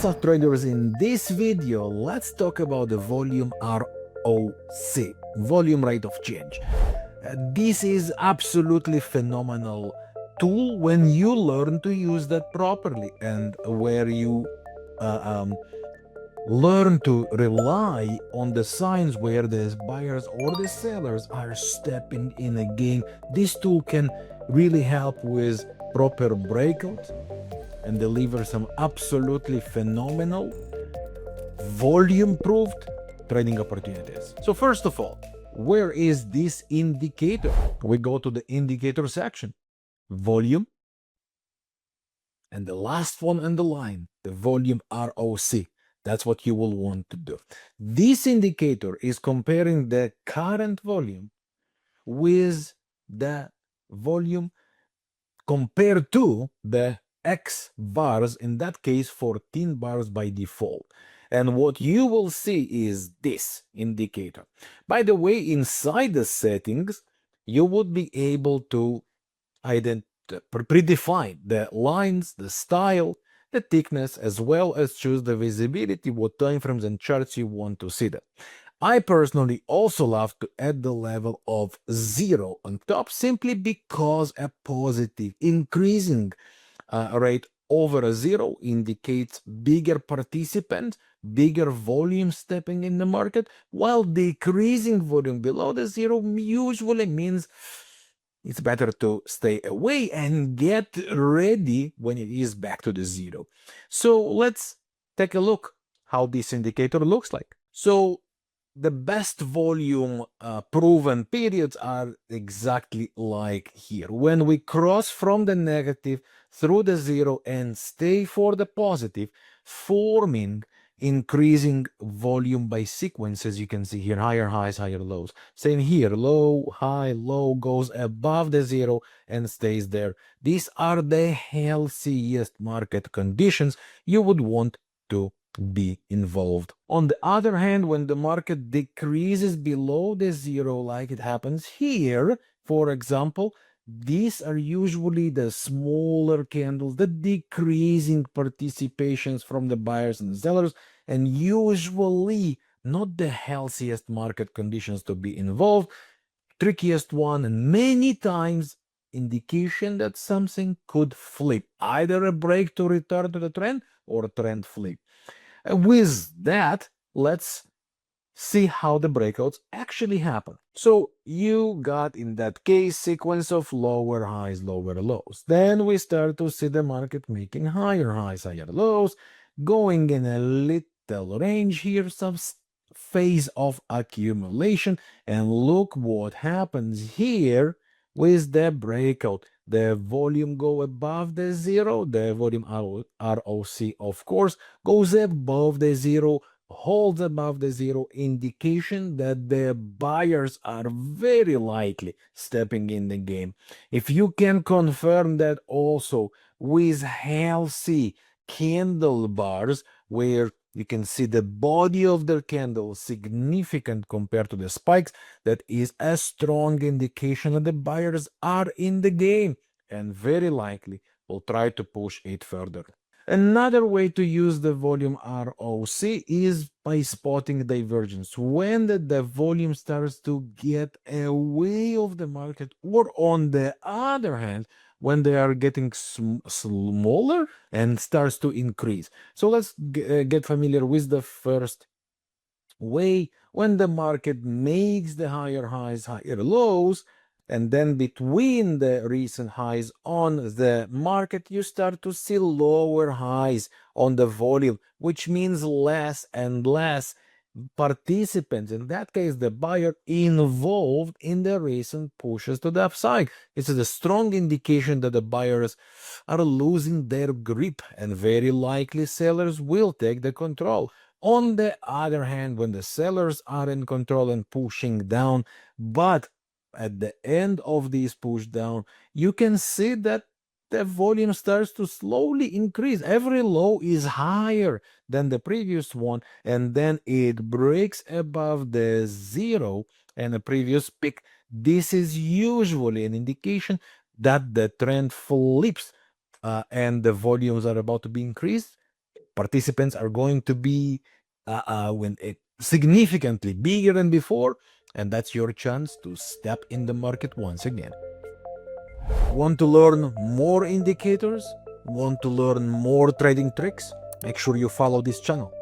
up, traders? In this video, let's talk about the volume ROC, volume rate of change. This is absolutely phenomenal tool when you learn to use that properly, and where you learn to rely on the signs where the buyers or the sellers are stepping in a game. This tool can really help with proper breakouts and deliver some absolutely phenomenal volume proved trading opportunities. So first of all, where is this indicator? We go to the indicator section, volume, and the last one on the line, the volume ROC. That's what you will want to do. This indicator is comparing the current volume with the volume compared to the X bars, in that case 14 bars by default. And what you will see is this indicator. By the way, inside the settings, you would be able to predefine the lines, the style, the thickness, as well as choose the visibility, what time frames and charts you want to see that. I personally also love to add the level of 0 on top, simply because a positive increasing rate over a 0 indicates bigger participants, bigger volume stepping in the market, while decreasing volume below the 0 usually means it's better to stay away and get ready when it is back to the 0. So let's take a look how this indicator looks like. So the best volume proven periods are exactly like here. When we cross from the negative through the 0 and stay for the positive, forming increasing volume by sequences. You can see here higher highs, higher lows. Same here, low, high, low, goes above the 0 and stays there. These are the healthiest market conditions you would want to be involved. On the other hand, when the market decreases below the 0, like it happens here, for example, these are usually the smaller candles, the decreasing participations from the buyers and the sellers, and usually not the healthiest market conditions to be involved. Trickiest one, and many times indication that something could flip, either a break to return to the trend or trend flip. With that, let's see how the breakouts actually happen. So you got, in that case, sequence of lower highs, lower lows. Then we start to see the market making higher highs, higher lows, going in a little range here, some phase of accumulation. And look what happens here with the breakout. The volume go above the 0, the volume ROC, of course, goes above the 0, holds above the 0, indication that the buyers are very likely stepping in the game. If you can confirm that also with healthy candle bars, where you can see the body of the candle significant compared to the spikes, that is a strong indication that the buyers are in the game and very likely will try to push it further. Another way to use the volume ROC is by spotting divergence. When the volume starts to get away of the market, or on the other hand, when they are getting smaller and starts to increase. So let's get familiar with the first way. When the market makes the higher highs, higher lows, and then between the recent highs on the market, you start to see lower highs on the volume, which means less and less participants, in that case the buyer, involved in the recent pushes to the upside. It's a strong indication that the buyers are losing their grip, and very likely sellers will take the control. On the other hand, when the sellers are in control and pushing down, but at the end of this push down, you can see that the volume starts to slowly increase. Every low is higher than the previous one, and then it breaks above the 0 and the previous peak. This is usually an indication that the trend flips and the volumes are about to be increased participants are going to be significantly bigger than before, and that's your chance to step in the market once again. Want to learn more indicators? Want to learn more trading tricks? Make sure you follow this channel.